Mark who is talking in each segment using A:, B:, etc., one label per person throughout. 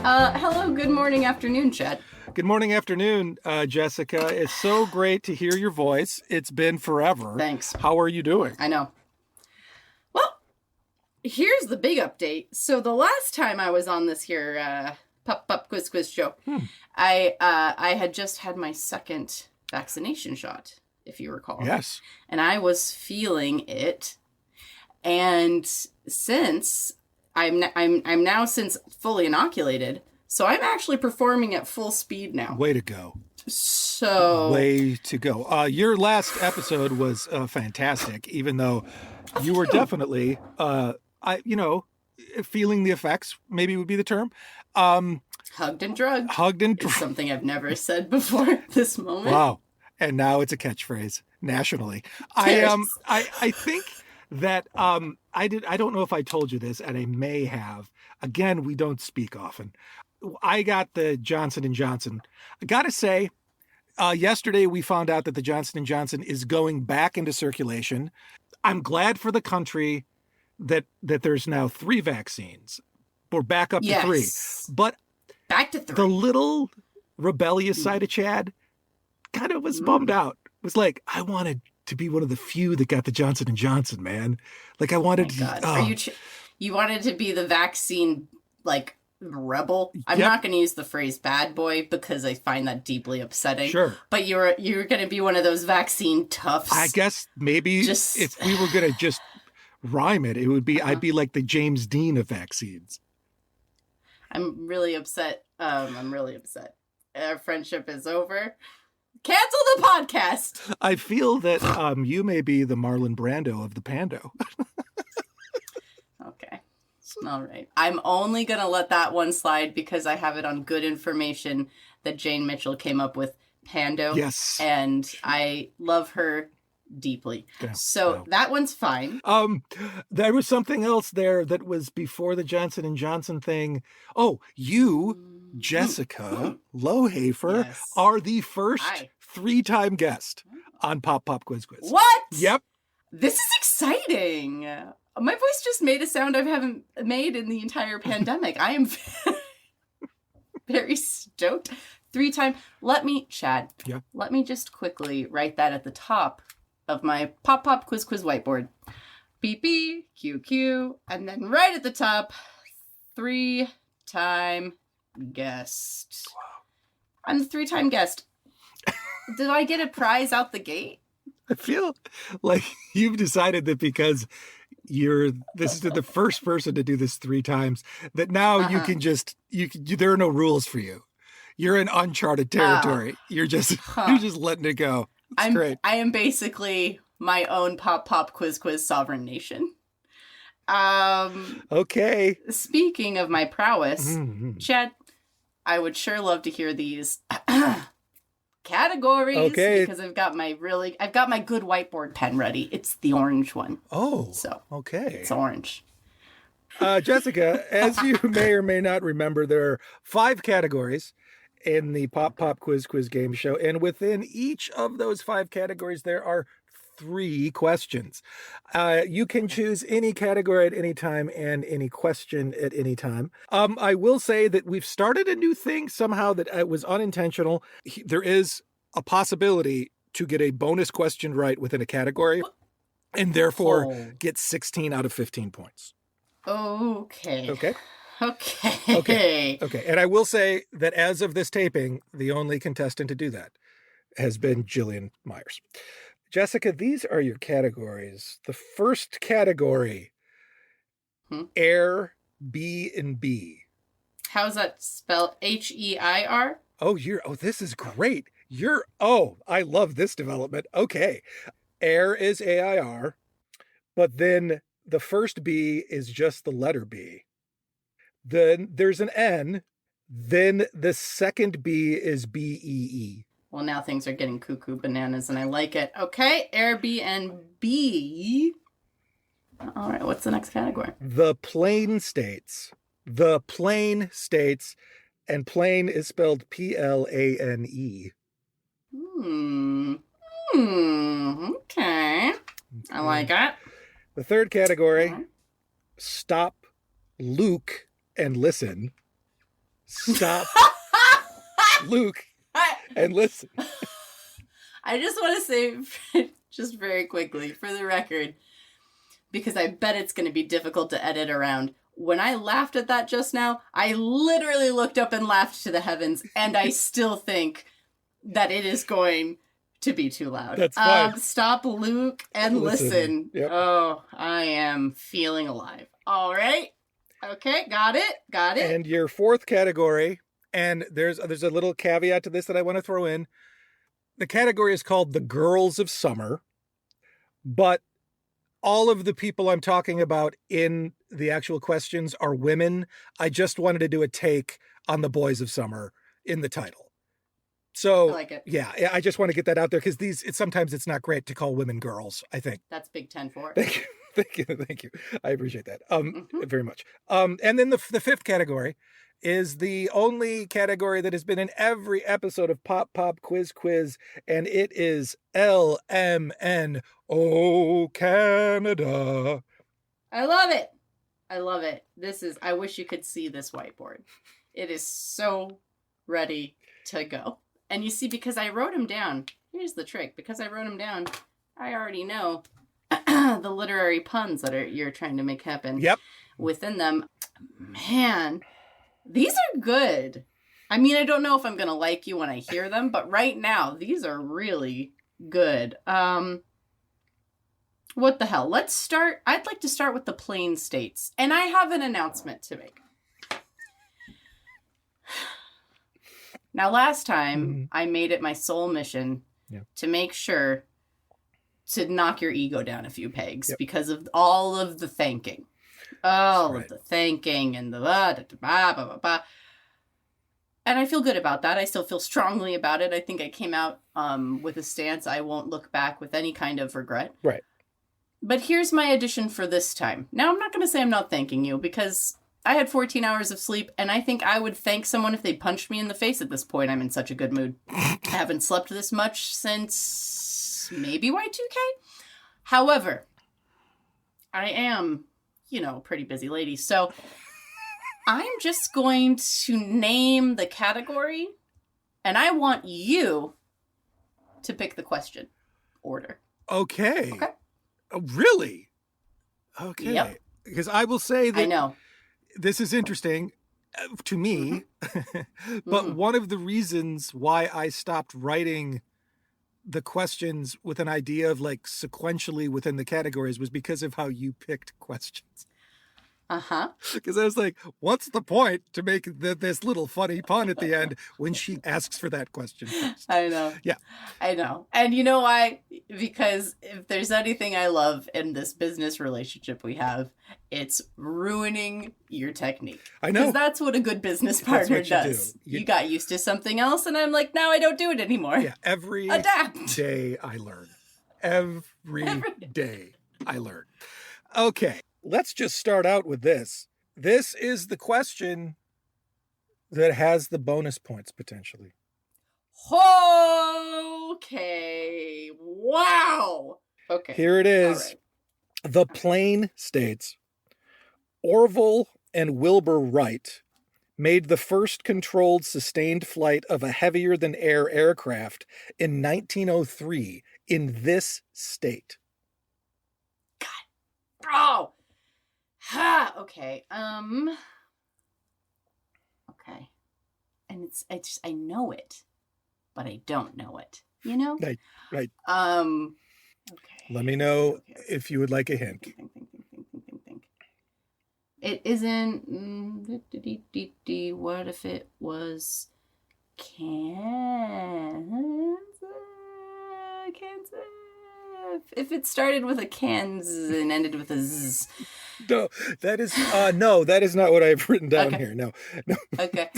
A: Hello, good morning, afternoon, Chad.
B: Good morning, afternoon, Jessica. It's so great to hear your voice. It's been forever.
A: Thanks.
B: How are you doing?
A: I know. Well, here's the big update. So the last time I was on this here Pop Quiz show, I had just had my second vaccination shot, if you recall.
B: Yes.
A: And I was feeling it. And since I'm now fully inoculated, so I'm actually performing at full speed now.
B: Way to go.
A: So
B: way to go. Your last episode was fantastic, even though you were definitely feeling the effects, maybe would be the term.
A: Hugged and drugged. Something I've never said before this moment.
B: Wow. And now it's a catchphrase nationally. I think that I don't know if I told you this, and I may have. Again, we don't speak often. I got the Johnson & Johnson. I got to say, yesterday we found out that the Johnson & Johnson is going back into circulation. I'm glad for the country that there's now 3 vaccines. We're back up to 3. But
A: back to 3.
B: The little rebellious side of Chad kind of was bummed out. It was like, I wanted to be one of the few that got the Johnson & Johnson, man. Like I wanted to.
A: You wanted to be the vaccine, like, rebel? I'm not going to use the phrase bad boy because I find that deeply upsetting.
B: Sure.
A: But you're going to be one of those vaccine toughs.
B: I guess maybe if we were going to just rhyme it, it would be, I'd be like the James Dean of vaccines.
A: I'm really upset. Our friendship is over. Cancel the podcast.
B: I feel that you may be the Marlon Brando of the Pando.
A: Okay. All right. I'm only going to let that one slide because I have it on good information that Jane Mitchell came up with Pando.
B: Yes.
A: And I love her deeply. Yeah, so that one's fine.
B: There was something else there that was before the Johnson & Johnson thing. Oh, you, Jessica Lohafer, are the first 3-time guest on Pop Quiz.
A: What?
B: Yep.
A: This is exciting. My voice just made a sound I haven't made in the entire pandemic. I am very stoked. 3-time. Let me just quickly write that at the top of my Pop Quiz whiteboard. BP, QQ, and then right at the top, 3-time guest. Wow. I'm the 3-time guest. Did I get a prize out the gate?
B: I feel like you've decided that because this is the first person to do this 3 times, that now you can there are no rules for you. You're in uncharted territory. You're just letting it go. It's great.
A: I am basically my own Pop Quiz sovereign nation.
B: Okay.
A: Speaking of my prowess, Chad, I would sure love to hear these categories because I've got my good whiteboard pen ready. It's the orange one.
B: Oh,
A: so
B: okay.
A: It's orange.
B: Jessica, as you may or may not remember, there are 5 categories in the Pop Quiz game show, and within each of those 5 categories, there are 3 questions. You can choose any category at any time and any question at any time. I will say that we've started a new thing somehow that it was unintentional. There is a possibility to get a bonus question right within a category and therefore get 16 out of 15 points.
A: Okay.
B: And I will say that as of this taping, the only contestant to do that has been Jillian Myers. Jessica, these are your categories. The first category, Airbnb.
A: How's that spelled? H-E-I-R?
B: This is great. I love this development. Okay. Air is A-I-R, but then the first B is just the letter B. Then there's an N. Then the second B is B-E-E.
A: Well, now things are getting cuckoo bananas, and I like it. Okay, Airbnb. All right, what's the next category?
B: The Plain States. The Plain States, and plain is spelled P-L-A-N-E.
A: Okay. I like it.
B: The third category, Stop, Luke, and Listen. stop, Luke, and listen.
A: I just want to say, just very quickly, for the record, because I bet it's going to be difficult to edit around. When I laughed at that just now, I literally looked up and laughed to the heavens, and I still think that it is going to be too loud.
B: That's fine.
A: Stop, Luke, and listen.
B: Yep.
A: Oh, I am feeling alive. All right. Okay, got it.
B: And your fourth category, and there's a little caveat to this that I want to throw in. The category is called The Girls of Summer, but all of the people I'm talking about in the actual questions are women. I just wanted to do a take on the Boys of Summer in the title. So,
A: I like it.
B: Yeah, I just want to get that out there because sometimes it's not great to call women girls, I think.
A: That's Big 10-4.
B: Thank you. I appreciate that very much. And then the fifth category is the only category that has been in every episode of Pop Quiz, and it is LMN. Oh, Canada.
A: I love it. I wish you could see this whiteboard. It is so ready to go. And you see, because I wrote them down, here's the trick. Because I wrote them down, I already know the literary puns that you're trying to make happen within them. Man, these are good. I mean, I don't know if I'm going to like you when I hear them, but right now, these are really good. What the hell? I'd like to start with the plain states. And I have an announcement to make. Now, last time, I made it my sole mission to make sure to knock your ego down a few pegs because of all of the thanking. Of the thanking and the blah, blah, blah, blah, blah. And I feel good about that. I still feel strongly about it. I think I came out with a stance I won't look back with any kind of regret.
B: Right.
A: But here's my addition for this time. Now, I'm not going to say I'm not thanking you because I had 14 hours of sleep, and I think I would thank someone if they punched me in the face at this point. I'm in such a good mood. I haven't slept this much since maybe Y2K. However, I am, a pretty busy lady. So I'm just going to name the category, and I want you to pick the question order.
B: Okay. Oh, really? Okay.
A: Yep.
B: Because I will say that
A: I know.
B: This is interesting to me, but one of the reasons why I stopped writing the questions with an idea of like sequentially within the categories was because of how you picked questions. Because I was like, what's the point to make this little funny pun at the end when she asks for that question first?
A: I know.
B: Yeah.
A: I know. And you know why? Because if there's anything I love in this business relationship we have, it's ruining your technique.
B: I know.
A: Because that's what a good business partner does. You got used to something else, and I'm like, now I don't do it anymore.
B: Yeah, every day I learn. Every day I learn. Okay. Let's just start out with this. This is the question that has the bonus points potentially.
A: Okay. Wow. Okay.
B: Here it is.
A: Right.
B: The plain states, Orville and Wilbur Wright made the first controlled sustained flight of a heavier-than-air aircraft in 1903 in this state.
A: God. Bro. Okay. Okay. And I know it, but I don't know it. You know?
B: Right.
A: Okay.
B: Let me know if you would like a hint.
A: Think. It isn't. What if it was Kansas? If it started with a cans and ended with a z.
B: No, that is not what I've written down here. No.
A: Okay.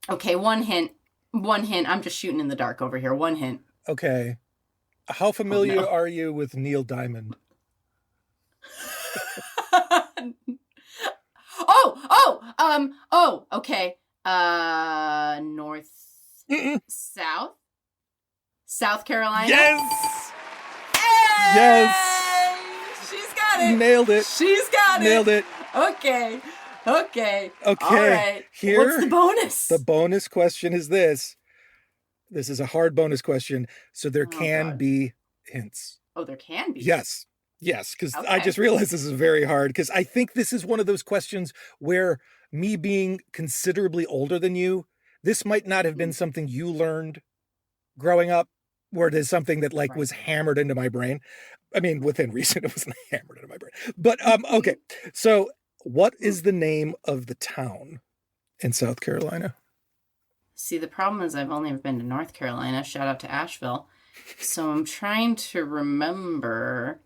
A: Okay, one hint. I'm just shooting in the dark over here. One hint.
B: Okay. How familiar are you with Neil Diamond?
A: Okay. North, South Carolina.
B: Yes!
A: Hey!
B: Yes!
A: She's got got it.
B: Nailed it.
A: She's got it.
B: Nailed it.
A: Okay.
B: Okay.
A: All right.
B: Here,
A: what's the bonus?
B: The bonus question is this. This is a hard bonus question, so there can be hints.
A: Oh, there can be?
B: Yes, because I just realized this is very hard, because I think this is one of those questions where me being considerably older than you, this might not have been something you learned growing up, where it is something that was hammered into my brain. I mean, within reason, it wasn't hammered into my brain. But, okay, so what is the name of the town in South Carolina?
A: See, the problem is I've only ever been to North Carolina. Shout out to Asheville. So I'm trying to remember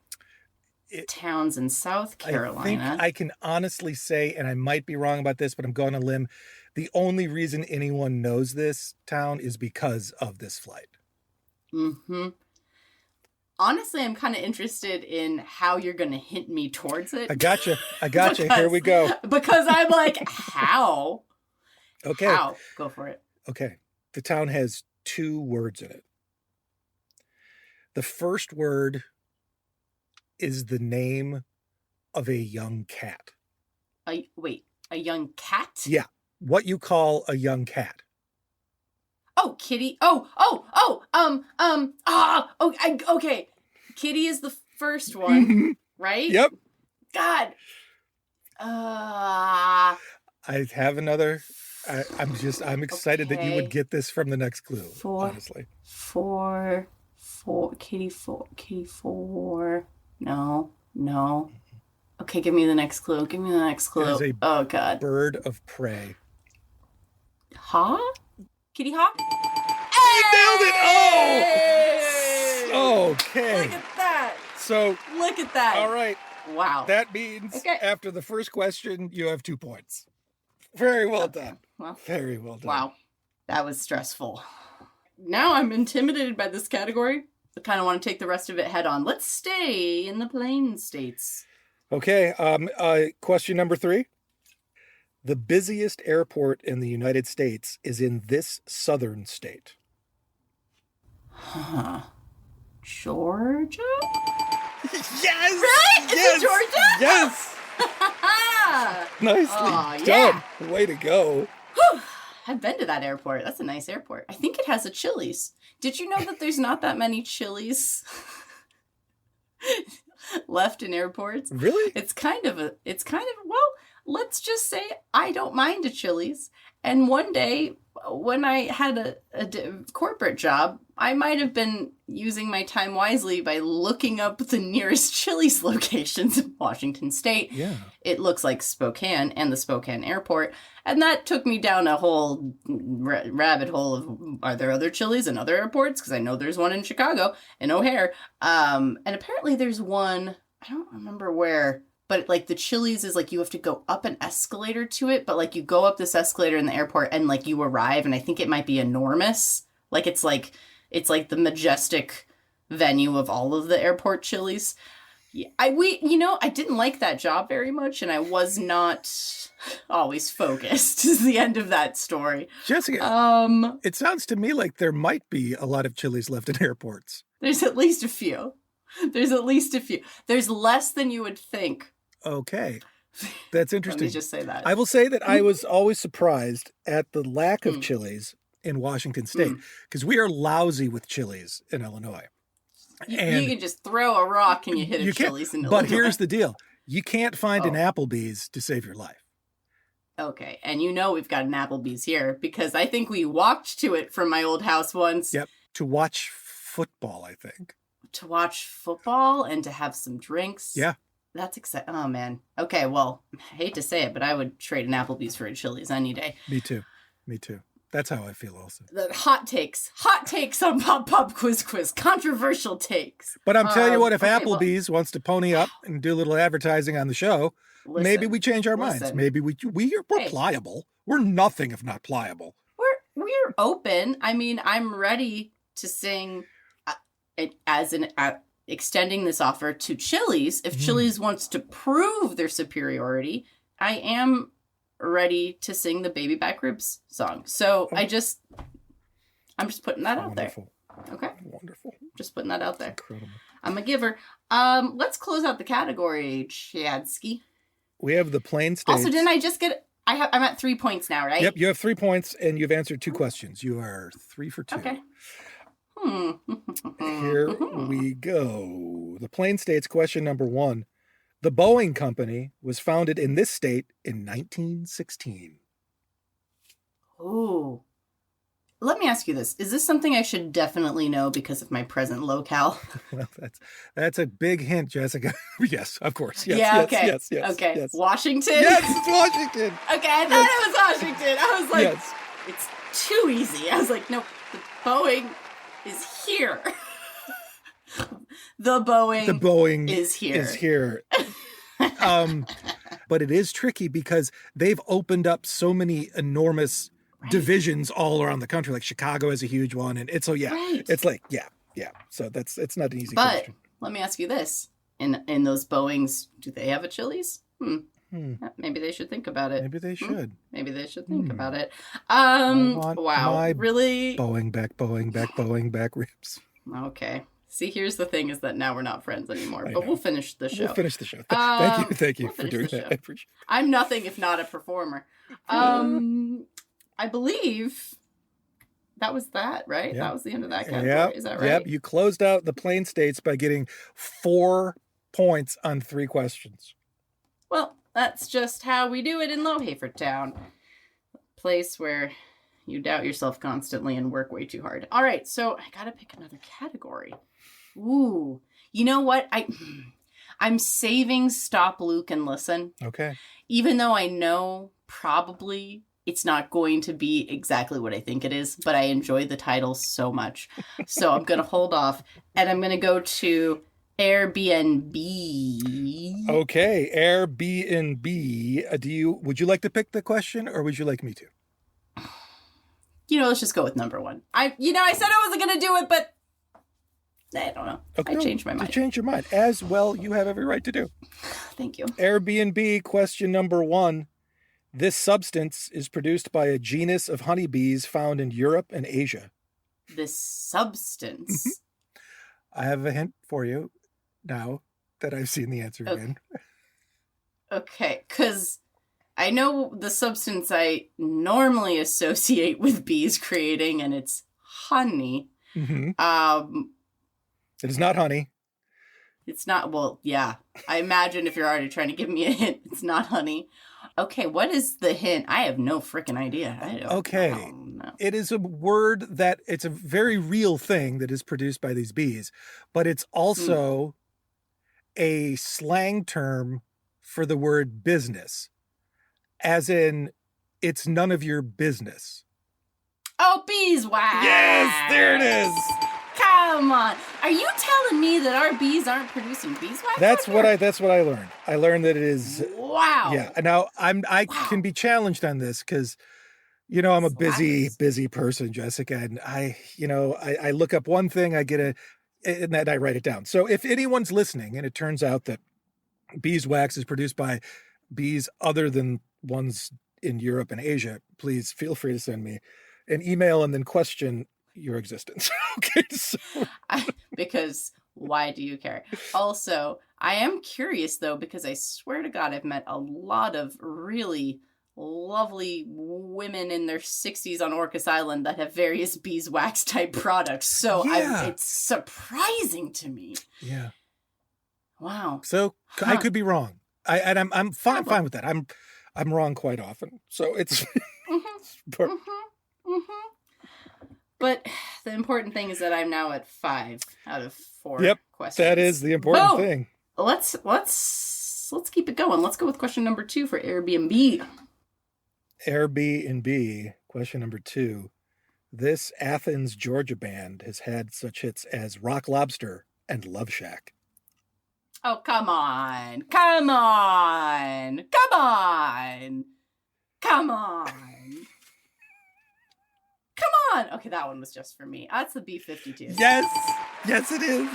A: towns in South Carolina.
B: I think I can honestly say, and I might be wrong about this, but I'm going on a limb, the only reason anyone knows this town is because of this flight.
A: Mm-hmm. Honestly, I'm kind of interested in how you're going to hint me towards it.
B: I gotcha. Here we go.
A: Because I'm like, how?
B: Okay.
A: How? Go for it.
B: Okay. The town has 2 words in it. The first word is the name of a young cat.
A: Wait, a young cat?
B: Yeah. What you call a young cat.
A: Oh, Kitty. Okay. Kitty is the first one, right?
B: Yep.
A: God.
B: I have another. I'm excited that you would get this from the next clue. Honestly.
A: Kitty four. No. Okay, give me the next clue.
B: It is
A: Oh God.
B: Bird of prey.
A: Kitty hawk?
B: You nailed it! Oh! Okay.
A: Look at that. Look at that.
B: All right.
A: Wow.
B: That means after the first question, you have 2 points. Very well done.
A: Well,
B: very well done.
A: Wow. That was stressful. Now I'm intimidated by this category. I kind of want to take the rest of it head on. Let's stay in the plain states.
B: Okay. Question number 3. The busiest airport in the United States is in this southern state.
A: Georgia?
B: Yes!
A: Right? Is it Georgia?
B: Yes! Nicely done. Way to go.
A: Whew. I've been to that airport. That's a nice airport. I think it has a Chili's. Did you know that there's not that many Chili's left in airports?
B: Really?
A: It's kind of, well, let's just say I don't mind a Chili's. And one day when I had a corporate job, I might have been using my time wisely by looking up the nearest Chili's locations in Washington State.
B: Yeah.
A: It looks like Spokane and the Spokane airport. And that took me down a whole rabbit hole of, are there other Chili's in other airports? Because I know there's one in Chicago, in O'Hare. And apparently there's one, I don't remember where, but the Chili's is you have to go up an escalator to it, but you go up this escalator in the airport and you arrive, and I think it might be enormous. It's the majestic venue of all of the airport Chili's. Yeah, I didn't like that job very much, and I was not always focused is the end of that story.
B: Jessica, it sounds to me like there might be a lot of Chili's left in airports.
A: There's at least a few. There's less than you would think.
B: Okay. That's interesting.
A: Let me just say that.
B: I will say that I was always surprised at the lack of Chili's in Washington State, because we are lousy with Chili's in Illinois.
A: You can just throw a rock and you hit a Chili's in Illinois.
B: But here's the deal. You can't find an Applebee's to save your life.
A: Okay. And we've got an Applebee's here because I think we walked to it from my old house once.
B: Yep. To watch football, I think.
A: To watch football and to have some drinks.
B: Yeah.
A: That's exciting. Oh, man. Okay, well, I hate to say it, but I would trade an Applebee's for a Chili's any day.
B: Me too. That's how I feel also.
A: The hot takes on Pop Quiz. Controversial takes.
B: But I'm telling you what, if Applebee's wants to pony up and do a little advertising on the show, maybe we change our minds. Maybe we're pliable. We're nothing if not pliable.
A: We're open. I mean, I'm ready to sing extending this offer to Chili's. If Chili's wants to prove their superiority, I am ready to sing the Baby Back Ribs song. So I'm just putting that out there. Okay.
B: Wonderful.
A: Just putting that out there.
B: Incredible.
A: I'm a giver. Let's close out the category, Chadsky.
B: We have the Plain States.
A: Also, didn't I just get... I'm at 3 points now, right?
B: Yep, you have 3 points, and you've answered 2 questions. You are 3 for 2.
A: Okay.
B: Here we go. The Plain States, question number 1. The Boeing Company was founded in this state in 1916.
A: Ooh. Let me ask you this. Is this something I should definitely know because of my present locale?
B: Well, that's a big hint, Jessica. Yes, of course. Yes,
A: yeah,
B: yes,
A: okay.
B: yes, yes,
A: okay.
B: yes.
A: Washington?
B: Yes, it's Washington.
A: Okay, I thought it was Washington. I was like,
B: Yes.
A: it's too easy. I was like, no, the Boeing is here. The Boeing is here.
B: But it is tricky because they've opened up so many enormous divisions all around the country. Like Chicago has a huge one, and it's it's like yeah. So it's not an easy question.
A: But let me ask you this: in those Boeings, do they have a Chili's? Maybe they should think about it.
B: Maybe they should.
A: Maybe they should think about it.
B: My
A: really?
B: Boeing back ribs.
A: Okay. See, here's the thing: is that now we're not friends anymore. But we'll finish the show.
B: We'll finish the show. Thank you for doing that. I appreciate it.
A: I'm nothing if not a performer. I believe that was that, right?
B: Yeah.
A: That was the end of that category.
B: Yep.
A: Is that right?
B: Yep. You closed out the Plain States by getting 4 points on 3 questions.
A: Well, that's just how we do it in Low Hayford Town. A place where you doubt yourself constantly and work way too hard. All right, so I gotta pick another category. Ooh. You know what? I'm saving Stop, Luke, and Listen.
B: Okay.
A: Even though I know probably it's not going to be exactly what I think it is, but I enjoy the title so much. So I'm going to hold off, and I'm going to go to Airbnb.
B: Okay, Airbnb. Would you like to pick the question, or would you like me to?
A: Let's just go with number 1. I said I wasn't going to do it, but I don't know.
B: Okay,
A: I changed my mind.
B: You changed your mind. As well, you have every right to do.
A: Thank you.
B: Airbnb, question number 1. This substance is produced by a genus of honeybees found in Europe and Asia.
A: This substance?
B: I have a hint for you now that I've seen the answer again.
A: Okay, because I know the substance I normally associate with bees creating, and it's honey.
B: Mm-hmm. It is not honey.
A: It's not, well, yeah. I imagine if you're already trying to give me a hint, it's not honey. Okay, what is the hint? I have no freaking idea. I don't know.
B: It is a word that it's a very real thing that is produced by these bees, but it's also a slang term for the word business, as in it's none of your business.
A: Oh, beeswax!
B: Yes, there it is.
A: Come on. Are you telling me that our bees aren't producing beeswax?
B: That's what I learned. I learned that it is.
A: Wow.
B: Yeah. Now I can be challenged on this because, I'm a busy person, Jessica, and I look up one thing, and then I write it down. So if anyone's listening and it turns out that beeswax is produced by bees other than ones in Europe and Asia, please feel free to send me an email and then question your existence. Okay. So.
A: Because why do you care? Also, I am curious though, because I swear to God, I've met a lot of really lovely women in their 60s on Orcas Island that have various beeswax type products. So it's surprising to me.
B: Yeah.
A: Wow.
B: So I could be wrong. I'm fine with that. I'm wrong quite often. So it's.
A: But the important thing is that I'm now at 5 out of 4 questions.
B: That is the important thing.
A: Let's keep it going. Let's go with question number 2 for Airbnb.
B: Airbnb, question number 2. This Athens, Georgia band has had such hits as Rock Lobster and Love Shack.
A: Oh, come on. Come on. Come on. Come on. Come on. Okay, that one was just for me. That's the B-52.
B: Yes. Yes, it is.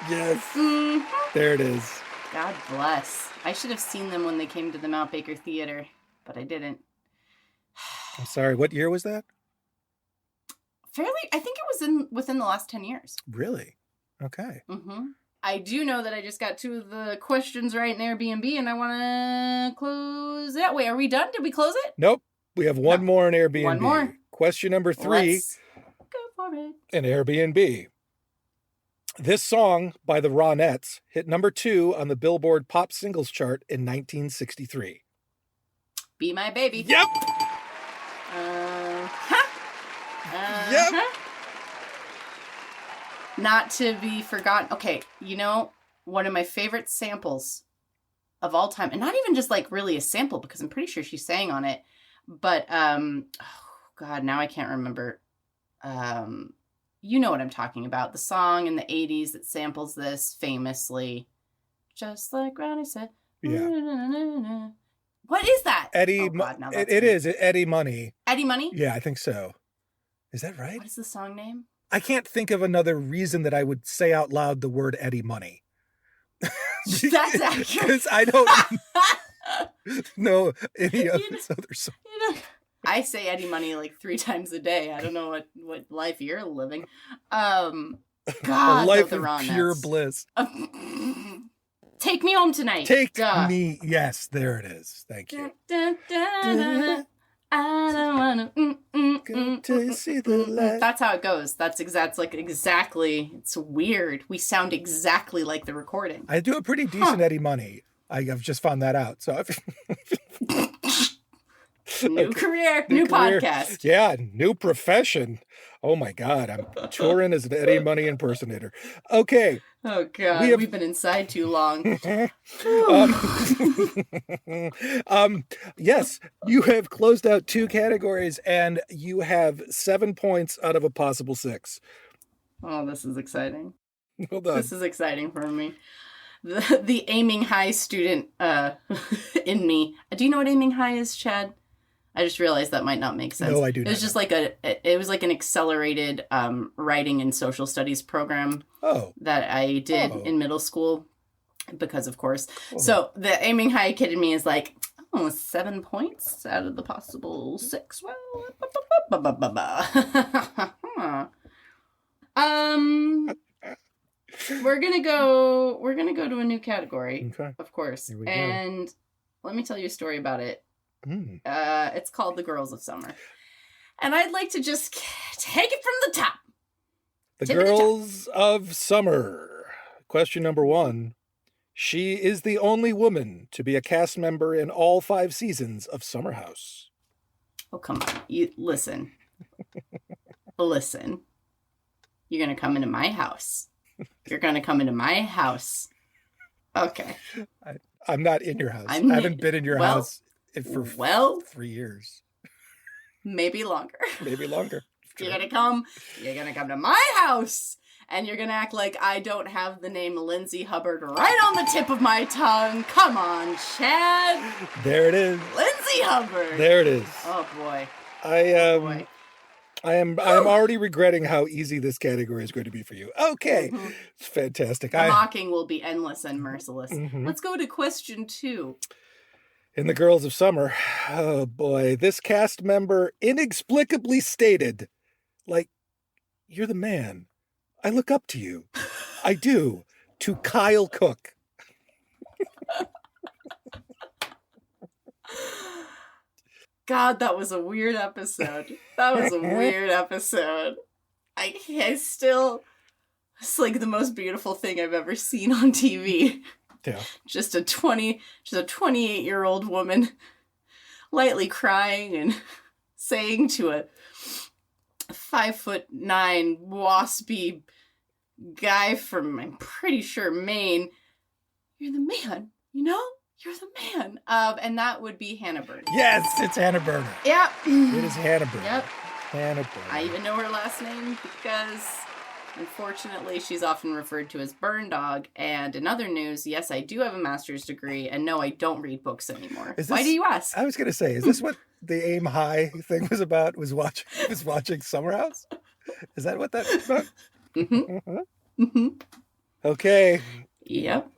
B: Yes. Mm-hmm. There it is.
A: God bless. I should have seen them when they came to the Mount Baker Theater, but I didn't.
B: I'm sorry. What year was that?
A: I think it was within the last 10 years.
B: Really? Okay.
A: Mm-hmm. I do know that I just got 2 of the questions right in Airbnb, and I want to close it out. Wait, are we done? Did we close it?
B: Nope. We have one more in Airbnb.
A: One more.
B: Question number 3.
A: Let's go for it.
B: In Airbnb. This song by the Ronettes hit number 2 on the Billboard Pop Singles chart in 1963.
A: Be My Baby.
B: Yep. Yep.
A: Not to be forgotten. Okay, you know, one of my favorite samples of all time, and not even just like really a sample, because I'm pretty sure she sang on it, but oh God, now I can't remember. You know what I'm talking about. The song in the 80s that samples this famously. Just like Ronnie said.
B: Yeah.
A: What is that?
B: Eddie,
A: oh God, now that's
B: it is Eddie Money.
A: Eddie Money?
B: Yeah, I think so. Is that right?
A: What is the song name?
B: I can't think of another reason that I would say out loud the word Eddie Money.
A: That's accurate.
B: Because I don't know any of his other songs.
A: I say Eddie Money like 3 times a day. I don't know what life you're living. God,
B: a life
A: the
B: of pure
A: Ronettes.
B: bliss.
A: Take Me Home Tonight.
B: Take me. Yes, there it is. Thank you.
A: I don't wanna.
B: Good to see the light.
A: That's how it goes. That's exactly. It's weird. We sound exactly like the recording.
B: I do a pretty decent Eddie Money. I've just found that out. So
A: New career, new podcast.
B: Yeah, new profession. Oh my God, I'm touring as an Eddie Money impersonator. Okay.
A: Oh God, we've been inside too long.
B: Yes, you have closed out 2 categories and you have 7 points out of a possible 6.
A: Oh, this is exciting.
B: Well done.
A: This is exciting for me. The aiming high student in me. Do you know what aiming high is, Chad? I just realized that might not make sense.
B: No, I do not.
A: It was just like it was like an accelerated writing and social studies program that I did in middle school, because of course. So the aiming high kid in me is like, 7 points out of the possible 6. Well, we're gonna go to a new category, of course, and let me tell you a story about it. It's called The Girls of Summer. And I'd like to just take it from the top.
B: The Girls of Summer. Question number 1. She is the only woman to be a cast member in all 5 seasons of Summer House.
A: Oh, come on. You listen. Listen. You're going to come into my house. You're going to come into my house. Okay.
B: I'm not in your house. I haven't been in your house for 3 years.
A: Maybe longer.
B: Maybe longer.
A: You're gonna come to my house, and you're gonna act like I don't have the name Lindsay Hubbard right on the tip of my tongue. Come on, Chad.
B: There it is.
A: Lindsay Hubbard.
B: There it is.
A: Oh boy.
B: I am already regretting how easy this category is going to be for you. Okay. It's fantastic.
A: The mocking will be endless and merciless. Let's go to question 2.
B: In The Girls of Summer, oh boy, this cast member inexplicably stated, like, "You're the man. I look up to you. I do." To Kyle Cook.
A: God, that was a weird episode. It's like the most beautiful thing I've ever seen on TV.
B: Yeah.
A: Just a 28-year-old woman lightly crying and saying to a 5'9" waspy guy from, I'm pretty sure, Maine, "You're the man, you know? You're the man." And that would be Hannah Burner.
B: Yes, it's Hannah Burner.
A: Yep.
B: It is Hannah Burner.
A: Yep.
B: Hannah Burner.
A: I even know her last name because, unfortunately, she's often referred to as Burn Dog. And in other news, yes, I do have a master's degree, and no, I don't read books anymore. Why do you ask?
B: I was going to say, is this what the Aim High thing was about? Was watching Summer House? Is that what that was about? Okay.
A: Yep.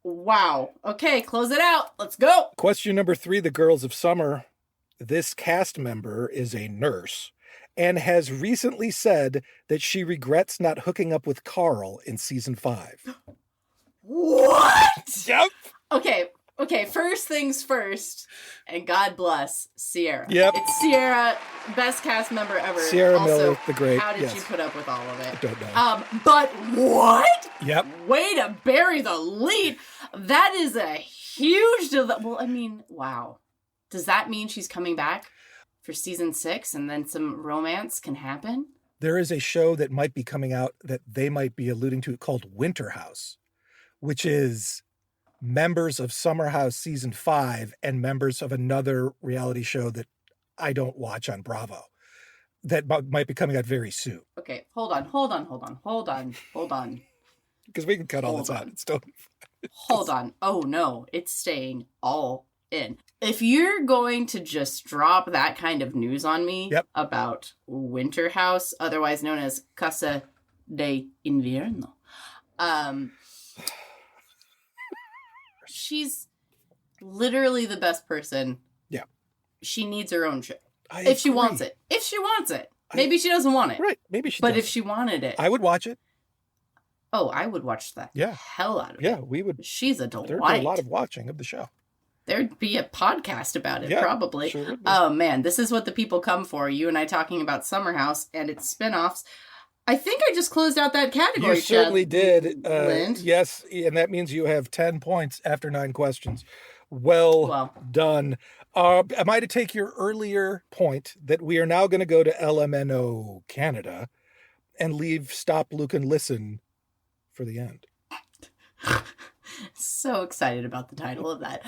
A: Wow. Okay, close it out. Let's go.
B: Question number 3, The Girls of Summer. This cast member is a nurse and has recently said that she regrets not hooking up with Carl in season 5.
A: What?
B: Yep.
A: Okay, first things first, and God bless Sierra.
B: Yep.
A: It's Sierra, best cast member ever.
B: Sierra
A: also,
B: Miller, the great.
A: How did
B: yes.
A: you put up with all of it?
B: I don't know.
A: But what?
B: Yep.
A: Way to bury the lead. That is a huge deal. Well, I mean, wow. Does that mean she's coming back for season 6 and then some romance can happen?
B: There is a show that might be coming out that they might be alluding to called Winter House, which is members of Summer House season 5 and members of another reality show that I don't watch on Bravo that might be coming out very soon.
A: Okay, hold on.
B: Because we can cut all this out. It's still...
A: Hold on. Oh no, it's staying all in. If you're going to just drop that kind of news on me about Winter House, otherwise known as Casa de Invierno, she's literally the best person. Yeah. She needs her own show. If she wants it. Maybe she doesn't want it.
B: Right. Maybe she
A: But
B: doesn't.
A: if she wanted it.
B: I would watch it.
A: Oh, I would watch the hell out of it.
B: Yeah, we would.
A: She's a delight.
B: There'd be a lot of watching of the show.
A: There'd be a podcast about it, probably.
B: Sure would be.
A: Oh, man. This is what the people come for. You and I talking about Summer House and its spinoffs. I think I just closed out that category.
B: You certainly did.
A: Lind.
B: Yes, and that means you have 10 points after 9 questions. Well done. Am I to take your earlier point that we are now going to go to LMNO Canada and leave Stop, Look, and Listen for the end?
A: So excited about the title of that.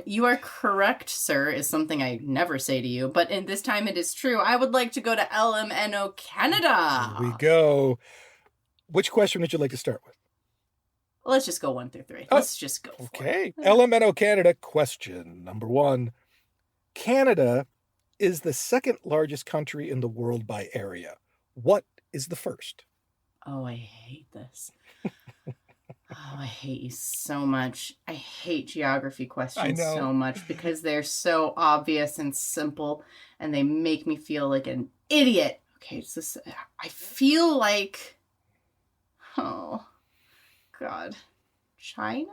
A: You are correct, sir, is something I never say to you, but in this time it is true. I would like to go to LMNO Canada.
B: Here we go. Which question would you like to start with?
A: Let's just go 1 through 3. Let's just go.
B: Okay. LMNO Canada question number 1. Canada is the second largest country in the world by area. What is the first?
A: Oh, I hate this. Oh, I hate you so much. I hate geography questions so much because they're so obvious and simple and they make me feel like an idiot. Okay, so I feel like, oh, God. China?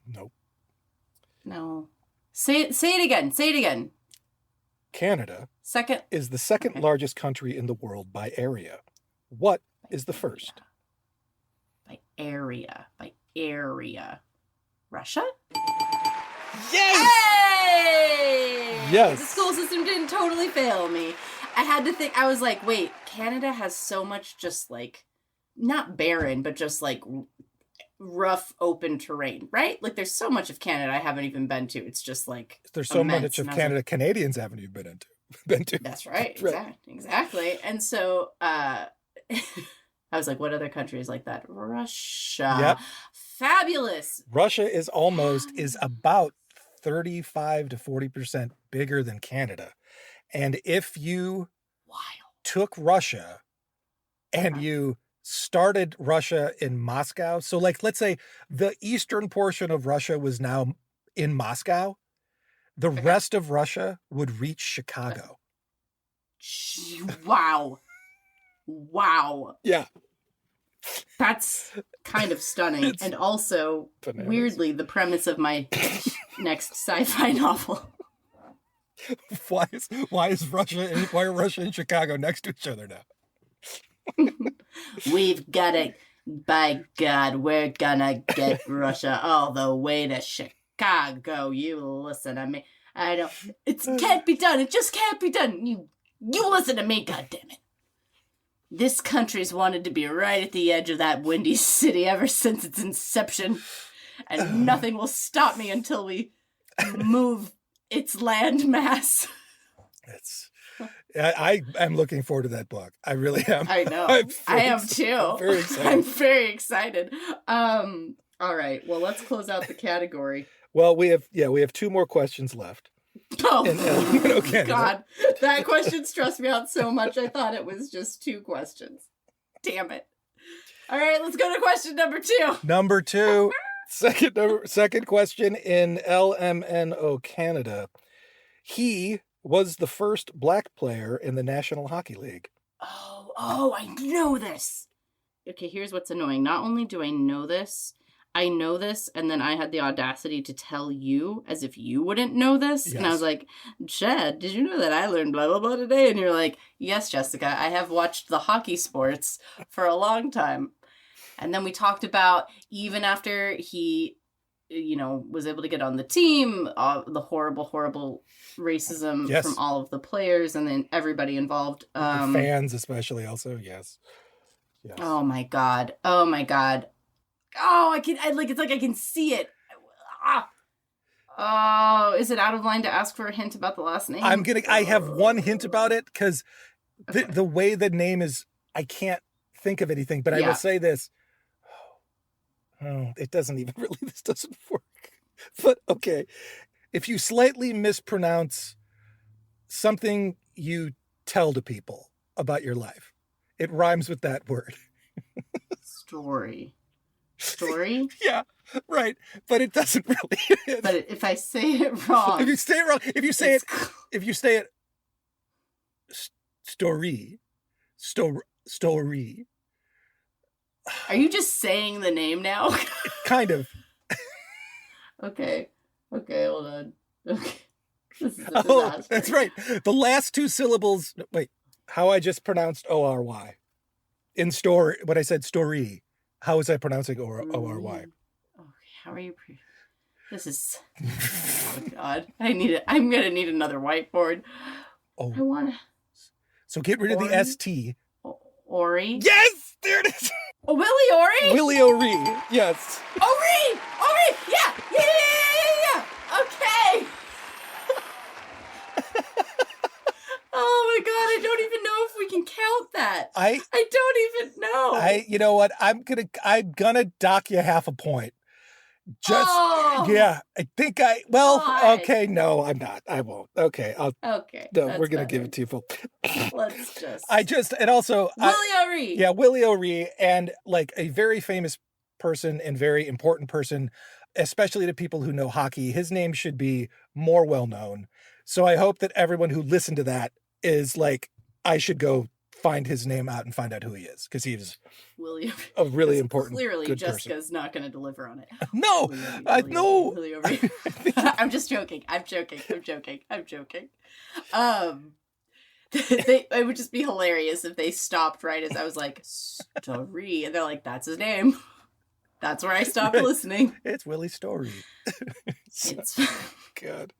B: Nope.
A: No. Say it again.
B: Canada is the second largest country in the world by area. What is the first?
A: By area. Russia?
B: Yes!
A: Hey!
B: Yes.
A: The school system didn't totally fail me. I had to think, I was like, wait, Canada has so much just like, not barren, but just like rough open terrain, right? Like there's so much of Canada I haven't even been to. It's just like
B: there's so much of Canada Canadians haven't even been to.
A: That's right. Exactly. And so I was like, what other country is like that? Russia. Yep. Fabulous.
B: Russia is about 35 to 40% bigger than Canada. And if you took Russia and you started Russia in Moscow, so like let's say the eastern portion of Russia was now in Moscow, the rest of Russia would reach Chicago.
A: Wow.
B: Yeah.
A: That's kind of stunning. And also, weirdly, the premise of my next sci-fi novel.
B: Why are Russia and Chicago next to each other now?
A: We've got to, by God, we're gonna get Russia all the way to Chicago. You listen to me. It can't be done. It just can't be done. You listen to me, goddammit. This country's wanted to be right at the edge of that windy city ever since its inception. And nothing will stop me until we move its land mass.
B: I am looking forward to that book. I really am.
A: I know. I am too. I'm very excited. All right. Well, let's close out the category.
B: Well, we have 2 more questions left.
A: Oh, God. That question stressed me out so much. I thought it was just 2 questions. Damn it. All right, let's go to question number 2.
B: Number 2. Second question in LMNO Canada. He was the first black player in the National Hockey League.
A: Oh, I know this. Okay, here's what's annoying. Not only do I know this, I know this, and then I had the audacity to tell you as if you wouldn't know this.
B: Yes.
A: And I was like, Chad, did you know that I learned blah, blah, blah today? And you're like, yes, Jessica, I have watched the hockey sports for a long time. And then we talked about even after he, was able to get on the team, the horrible racism
B: Yes.
A: from all of the players and then everybody involved.
B: The fans especially also, yes.
A: Oh my God. Oh, it's like I can see it. Oh, is it out of line to ask for a hint about the last name?
B: I have one hint about it because the way the name is, I can't think of anything, but I will say this. Oh, it doesn't even really, this doesn't work. But okay. If you slightly mispronounce something you tell to people about your life, it rhymes with that word.
A: Story?
B: Yeah, right. But it doesn't really.
A: But if I say it wrong.
B: If you say it wrong, if you say it story.
A: Are you just saying the name now?
B: Kind of.
A: Okay, hold on. Okay. This is a
B: Oh,
A: disaster.
B: that's right. The last two syllables. Wait, how I just pronounced O-R-Y. In story, when I said story, how was I pronouncing O-R-Y?
A: Okay, how are you? This is. Oh God, I'm gonna need another whiteboard.
B: Oh,
A: I want to.
B: So get rid of the ST.
A: Ori.
B: Yes, there it is.
A: Oh, Willie Ori.
B: Willie O'Ree. Yes.
A: Ori. Yeah. Okay. Oh my God, I don't even know if we can count that. I don't even know.
B: You know what? I'm gonna dock you half a point. Yeah, I think
A: God.
B: Okay, no, I'm not. I won't. Okay,
A: Okay.
B: No, we're gonna give it to you full.
A: Let's just.
B: And also
A: Willie O'Ree.
B: Yeah, Willie O'Ree, and like a very famous person and very important person, especially to people who know hockey. His name should be more well known. So I hope that everyone who listened to that is like, I should go find his name out and find out who he is, because he's a really important.
A: Clearly,
B: good
A: Jessica's
B: person.
A: not going to deliver on it.
B: No, I know.
A: I'm just joking. I'm joking. It would just be hilarious if they stopped right as I was like, Story, and they're like, that's his name. That's where I stopped listening.
B: It's Willie Story.
A: It's
B: good.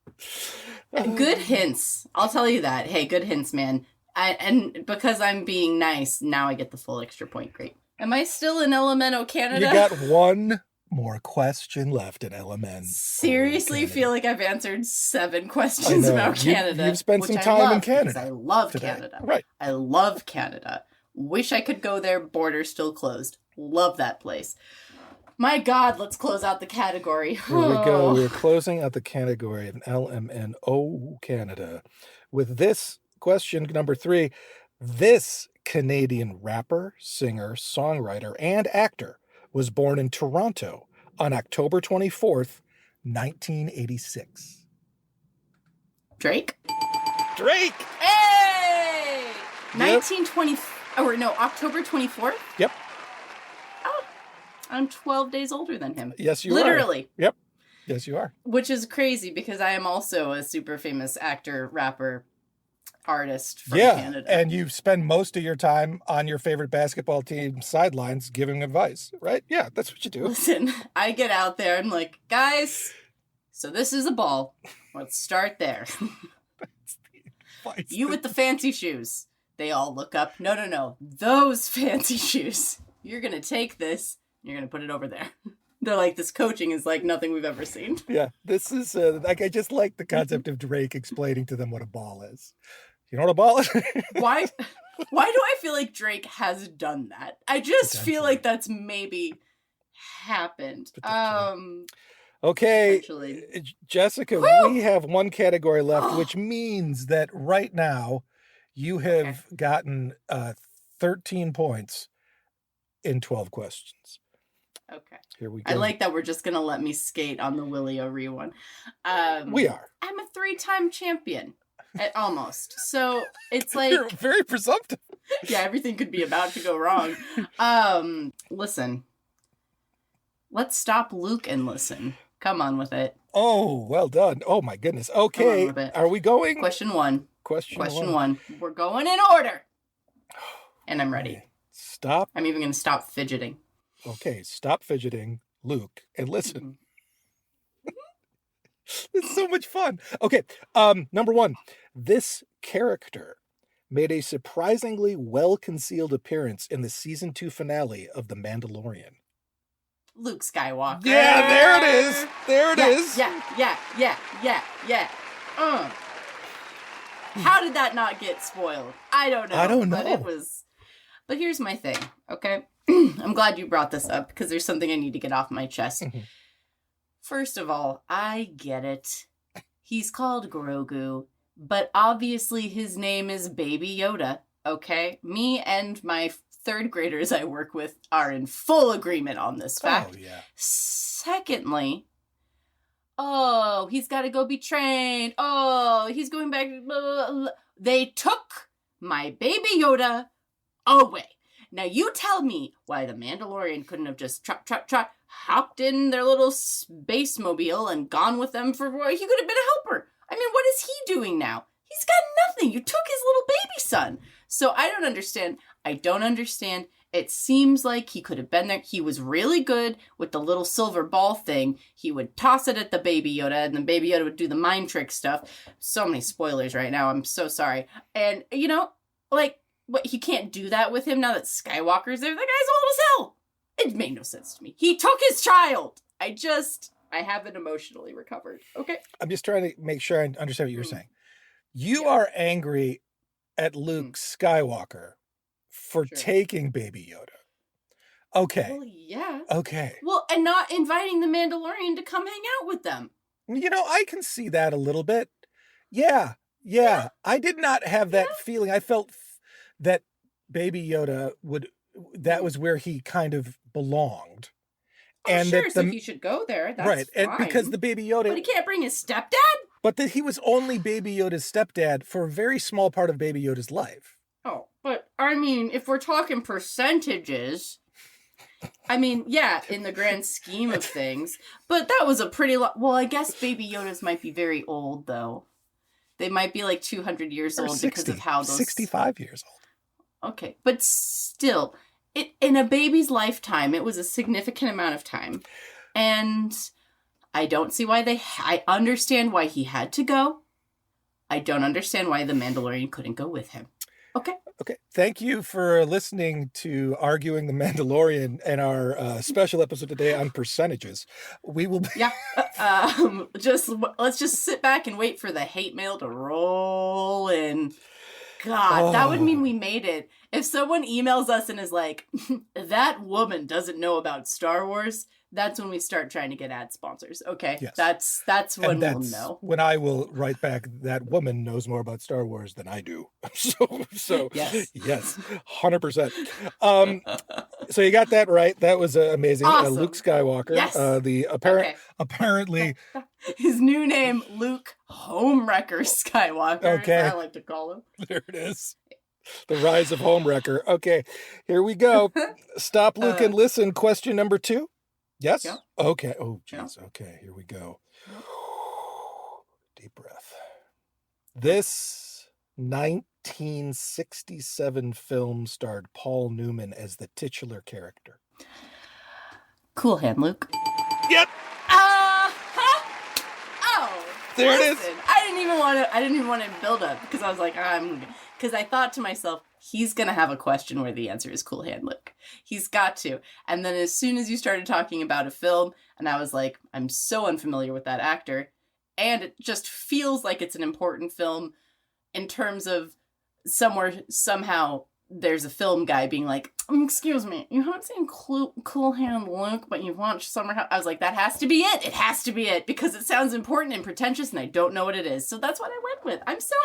A: Good hints. I'll tell you that. Hey, good hints, man. And because I'm being nice, now I get the full extra point. Great. Am I still in Elemento, Canada?
B: You got one more question left in Elemento.
A: Seriously, feel like I've answered 7 questions about Canada.
B: You've spent some time in Canada.
A: I love today. Canada. Right. I love Canada. Wish I could go there. Border still closed. Love that place. My God, let's close out the category.
B: Here we go. We're closing out the category of LMNO Canada with this question number 3. This Canadian rapper, singer, songwriter, and actor was born in Toronto on October 24th, 1986.
A: Drake?
B: Hey!
A: Yep. October 24th?
B: Yep.
A: I'm 12 days older than him.
B: Yes, you are.
A: Literally.
B: Yep. Yes, you are.
A: Which is crazy because I am also a super famous actor, rapper, artist from Canada.
B: And you spend most of your time on your favorite basketball team sidelines giving advice, right? Yeah, that's what you do.
A: Listen, I get out there and like, guys, so this is a ball. Let's start there. You with the fancy shoes. They all look up. No. Those fancy shoes. You're going to take this. You're going to put it over there. They're like, this coaching is like nothing we've ever seen.
B: Yeah, this is like, I just like the concept of Drake explaining to them what a ball is. You know what a ball is?
A: Why do I feel like Drake has done that? I just feel like that's maybe happened.
B: Okay, Jessica, we have one category left, which means that right now you have gotten 13 points in 12 questions.
A: Okay.
B: Here we go.
A: I like that we're just going to let me skate on the Willie O'Ree one.
B: We are.
A: I'm a 3-time champion. Almost. So it's like...
B: You're very presumptive.
A: Yeah, everything could be about to go wrong. Listen. Let's stop Luke and listen. Come on with it.
B: Oh, well done. Oh my goodness.
A: Come on
B: Okay.
A: with it.
B: Are we going?
A: Question one.
B: Question one.
A: We're going in order. And I'm ready.
B: Okay. Stop.
A: I'm even going to stop fidgeting.
B: Okay. Stop fidgeting, Luke, and listen. It's so much fun. Okay. Number one, this character made a surprisingly well-concealed appearance in the season 2 finale of The Mandalorian.
A: Luke Skywalker.
B: Yeah, there it is. There it is.
A: Yeah. How did that not get spoiled? I don't know. But it was. But here's my thing, okay? I'm glad you brought this up because there's something I need to get off my chest. First of all, I get it. He's called Grogu, but obviously his name is Baby Yoda, okay? Me and my third graders I work with are in full agreement on this fact.
B: Oh, yeah.
A: Secondly, oh, he's got to go be trained. Oh, he's going back. Blah, blah, blah. They took my Baby Yoda away. Now you tell me why the Mandalorian couldn't have just hopped in their little space mobile and gone with them for he could have been a helper. I mean, what is he doing now? He's got nothing. You took his little baby son. So I don't understand. It seems like he could have been there. He was really good with the little silver ball thing. He would toss it at the Baby Yoda, and the Baby Yoda would do the mind trick stuff. So many spoilers right now. I'm so sorry. And, what, he can't do that with him now that Skywalker's there? The guy's old as hell. It made no sense to me. He took his child. I haven't emotionally recovered. Okay?
B: I'm just trying to make sure I understand what you're saying. You are angry at Luke Skywalker for taking Baby Yoda. Okay.
A: Well, yeah.
B: Okay.
A: Well, and not inviting the Mandalorian to come hang out with them.
B: I can see that a little bit. Yeah. I did not have that feeling. I felt that Baby Yoda that was where he kind of belonged.
A: Oh, and sure, so he should go there. That's
B: right.
A: Fine.
B: And because the Baby Yoda...
A: But he can't bring his stepdad?
B: But that he was only Baby Yoda's stepdad for a very small part of Baby Yoda's life.
A: Oh, but I mean, if we're talking percentages... I mean, yeah, in the grand scheme of things. But that was a pretty... Well, I guess Baby Yodas might be very old, though. They might be like 200 years old
B: 60,
A: because of how those...
B: 65 years old.
A: Okay, but still, in a baby's lifetime, it was a significant amount of time. And I don't see why I understand why he had to go. I don't understand why the Mandalorian couldn't go with him. Okay.
B: Thank you for listening to Arguing the Mandalorian and our special episode today on percentages. We will be...
A: Yeah. Let's just sit back and wait for the hate mail to roll in. God, that would mean we made it. If someone emails us and is like, that woman doesn't know about Star Wars, that's when we start trying to get ad sponsors. Okay. Yes. That's when we'll know.
B: When I will write back, that woman knows more about Star Wars than I do. So yes, 100%. So you got that right. That was amazing.
A: Awesome.
B: Luke Skywalker.
A: Yes.
B: Apparently
A: his new name, Luke Homewrecker Skywalker. Okay. As I like to call him.
B: There it is. The rise of Homewrecker. Okay, here we go. Stop, Luke, and listen. Question number 2. Yes?
A: Yeah.
B: Okay. Oh, jeez.
A: Yeah.
B: Okay, here we go. Deep breath. This 1967 film starred Paul Newman as the titular character.
A: Cool Hand Luke.
B: Yep. There it is.
A: I didn't even want to build up because I was like, because I thought to myself, he's going to have a question where the answer is Cool Hand Luke. He's got to. And then as soon as you started talking about a film, and I was like, I'm so unfamiliar with that actor, and it just feels like it's an important film in terms of somehow there's a film guy being like, excuse me, you haven't seen Cool Hand Luke, but you've watched Summer House. I was like, that has to be it. It has to be it because it sounds important and pretentious and I don't know what it is. So that's what I went with. I'm so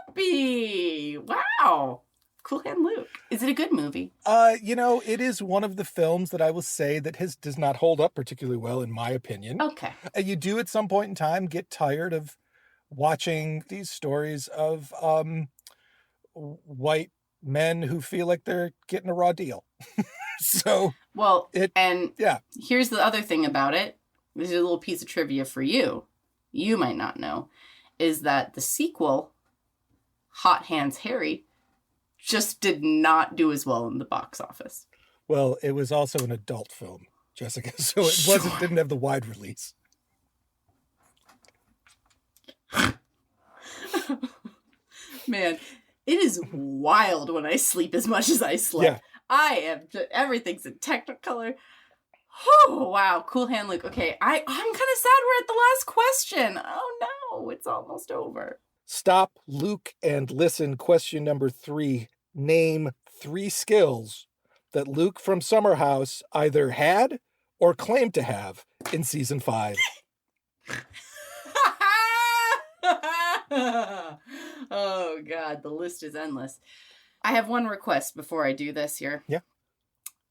A: happy. Wow. Cool Hand Luke. Is it a good movie?
B: It is one of the films that I will say that does not hold up particularly well, in my opinion.
A: Okay.
B: You do at some point in time get tired of watching these stories of white men who feel like they're getting a raw deal. So,
A: Well,
B: yeah.
A: Here's the other thing about it. This is a little piece of trivia for you. You might not know, is that the sequel, Hot Hands Harry, just did not do as well in the box office.
B: Well, it was also an adult film, Jessica, so it didn't have the wide release.
A: Man, it is wild when I sleep as much as I slept. Yeah. Everything's in Technicolor. Oh, wow. Cool hand, Luke. Okay, I'm kind of sad we're at the last question. Oh, no, it's almost over.
B: Stop, Luke, and listen. Question number 3. Name 3 skills that Luke from Summer House either had or claimed to have in season 5.
A: Oh, God, the list is endless. I have one request before I do this here.
B: Yeah.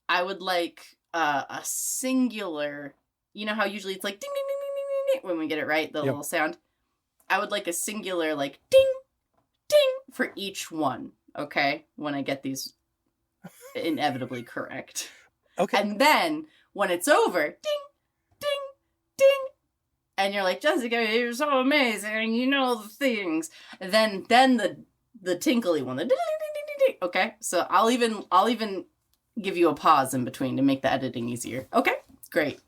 A: I would like a singular, you know how usually it's like ding, ding, ding, ding, ding, ding, when we get it right, the little sound. I would like a singular like ding, ding for each one, okay? When I get these inevitably correct.
B: Okay.
A: And then when it's over, ding, ding, ding, and you're like, Jessica, you're so amazing, you know the things. And then the tinkly one, the ding, ding, ding, ding, ding. Okay, so I'll even give you a pause in between to make the editing easier. Okay, great.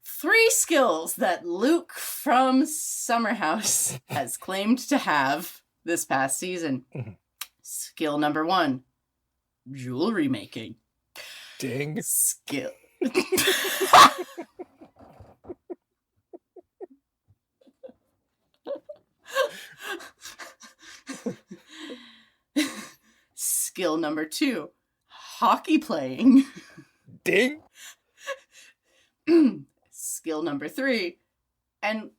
A: 3 skills that Luke from Summer House has claimed to have this past season. Mm-hmm. Skill number 1, jewelry making.
B: Ding.
A: Skill. Skill number 2, hockey playing.
B: Ding.
A: Skill number 3, and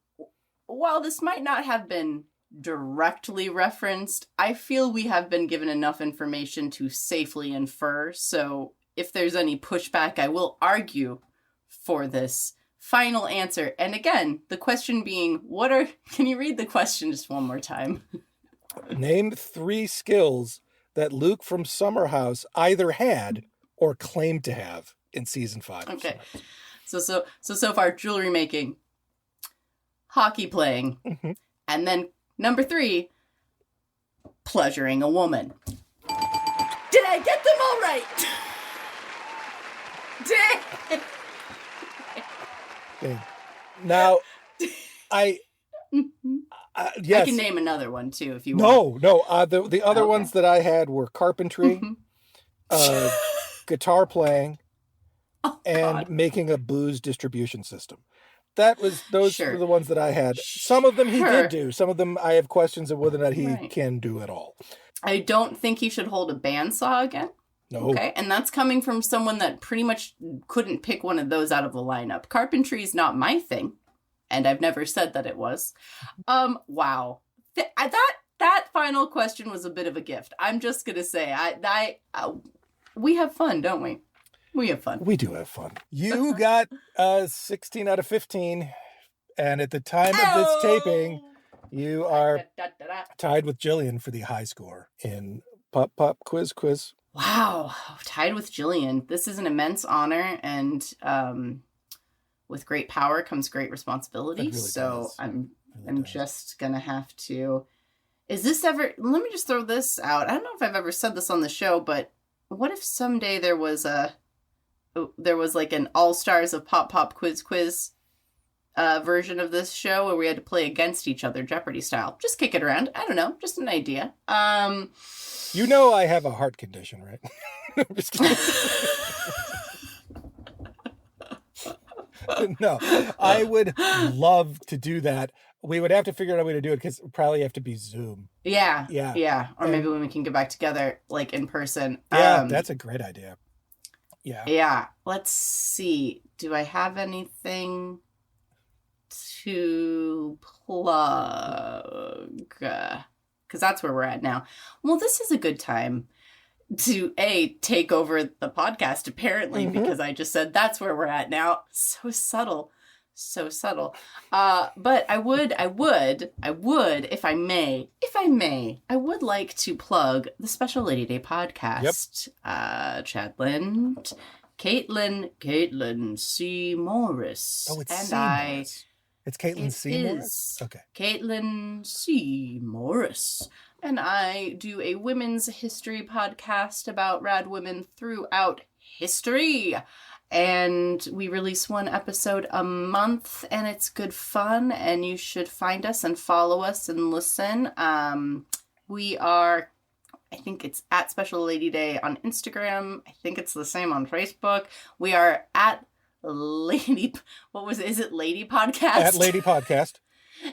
A: while this might not have been directly referenced, I feel we have been given enough information to safely infer, so if there's any pushback, I will argue for this final answer. And again, the question being, can you read the question just one more time?
B: Name 3 skills that Luke from Summer House either had or claimed to have in season 5.
A: Okay. So far, jewelry making, hockey playing, mm-hmm. And then number 3, pleasuring a woman. Did I get them all right?
B: Okay. Now, yes.
A: I can name another one too if you want.
B: No. The other ones that I had were carpentry, mm-hmm. Guitar playing, and making a booze distribution system. Those were the ones that I had. Some of them he did do. Some of them I have questions of whether or not he can do at all.
A: I don't think he should hold a bandsaw again.
B: No.
A: Okay, and that's coming from someone that pretty much couldn't pick one of those out of the lineup. Carpentry is not my thing, and I've never said that it was. Wow. That final question was a bit of a gift. I'm just gonna say, we have fun, don't we? We have fun.
B: We do have fun. You got 16 out of 15, and at the time of this taping, you are tied with Jillian for the high score in Pop Pop Quiz.
A: Wow, tied with Jillian. This is an immense honor, and with great power comes great responsibility. Really so I'm just gonna have to. Is this ever? Let me just throw this out. I don't know if I've ever said this on the show, but what if someday there was like an All Stars of Pop Pop Quiz version of this show where we had to play against each other, Jeopardy style. Just kick it around. I don't know, just an idea.
B: You know I have a heart condition, right? I'm just kidding. No, I would love to do that. We would have to figure out a way to do it because it would probably have to be Zoom.
A: Yeah. Or maybe when we can get back together, like in person.
B: Yeah, that's a great idea.
A: Yeah. Let's see. Do I have anything to plug? Because that's where we're at now. Well, this is a good time to take over the podcast, apparently, mm-hmm. because I just said that's where we're at now. So subtle. But I would, if I may, I would like to plug the Special Lady Day podcast. Yep. Chad Lind Caitlin C. Morris.
B: Oh, it's
A: and
B: C. Morris. It's Caitlin C. Morris? Okay.
A: Caitlin C. Morris. And I do a women's history podcast about rad women throughout history. And we release one episode a month, and it's good fun, and you should find us and follow us and listen. We are, I think it's at Special Lady Day on Instagram. I think it's the same on Facebook. We are at Lady, is it Lady Podcast?
B: At Lady Podcast.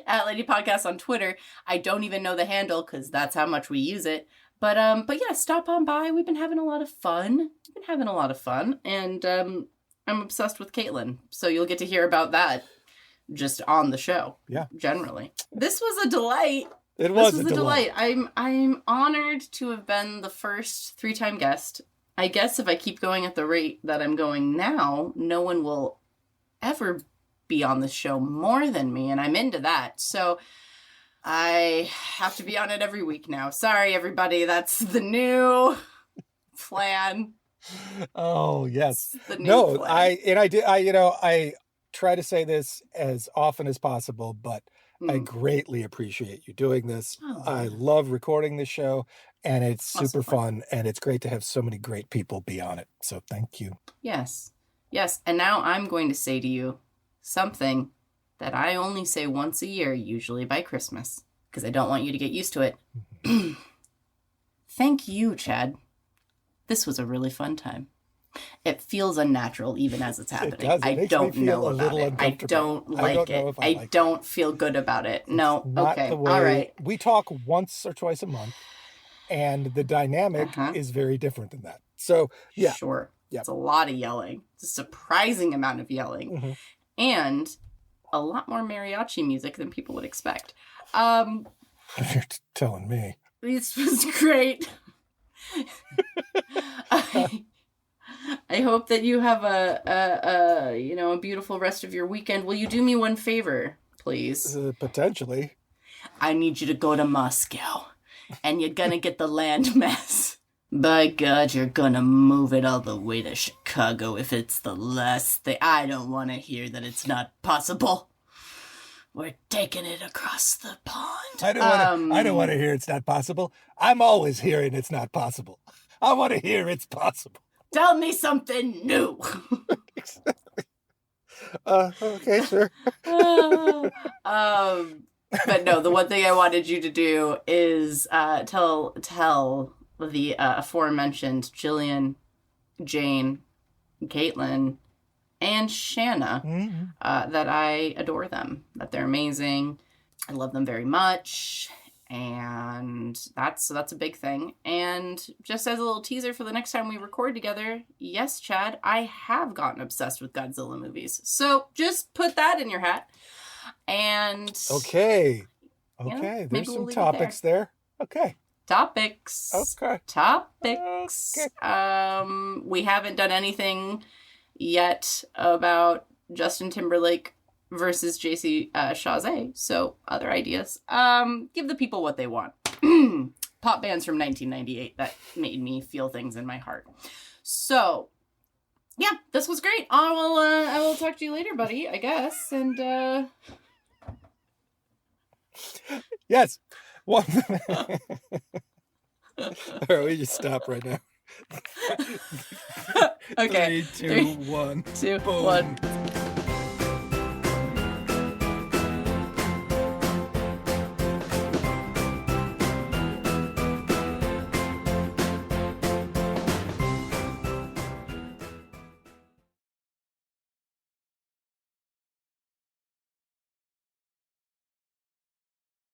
A: At Lady Podcast on Twitter. I don't even know the handle because that's how much we use it. But yeah, stop on by. We've been having a lot of fun. And I'm obsessed with Caitlin. So you'll get to hear about that just on the show.
B: Yeah.
A: Generally. This was a delight.
B: This was a
A: delight. I'm honored to have been the first 3-time guest. I guess if I keep going at the rate that I'm going now, no one will ever be on this show more than me, and I'm into that. So I have to be on it every week now. Sorry, everybody. That's the new plan.
B: Oh, yes.
A: The new plan.
B: I try to say this as often as possible, but I greatly appreciate you doing this.
A: Oh.
B: I love recording this show, and it's super fun, and it's great to have so many great people be on it. So thank you.
A: Yes. And now I'm going to say to you something that I only say once a year, usually by Christmas, because I don't want you to get used to it. Thank you, Chad. This was a really fun time. It feels unnatural even as it's happening. I don't know about it. I don't like it. I don't feel good about it. No. Okay. All right.
B: We talk once or twice a month, and the dynamic is very different than that. So, yeah.
A: Sure. Yep. It's a lot of yelling. It's a surprising amount of yelling. And a lot more mariachi music than people would expect.
B: You're telling me.
A: This was great. I hope that you have a beautiful rest of your weekend. Will you do me one favor, please?
B: Potentially.
A: I need you to go to Moscow, and you're gonna get the land mass. By God, you're gonna move it all the way to Chicago if it's the last thing. I don't want to hear that it's not possible. We're taking it across the pond.
B: I don't want to hear it's not possible. I'm always hearing it's not possible. I want to hear it's possible.
A: Tell me something new.
B: Okay, sure.
A: But no, the one thing I wanted you to do is tell the aforementioned Jillian, Jane, Caitlin, and Shanna that I adore them, that they're amazing. I love them very much. And that's a big thing. And just as a little teaser for the next time we record together, yes, Chad, I have gotten obsessed with Godzilla movies. So just put that in your hat. And
B: okay, there's some topics there. Okay.
A: Topics. We haven't done anything yet about Justin Timberlake versus JC Chazé, so other ideas. Give the people what they want. Pop bands from 1998 that made me feel things in my heart. So, yeah, this was great. I will talk to you later, buddy, I guess. And
B: yes. One. All right, we just stop right now.
A: Okay.
B: 3, 2, 1.
A: 2, 1.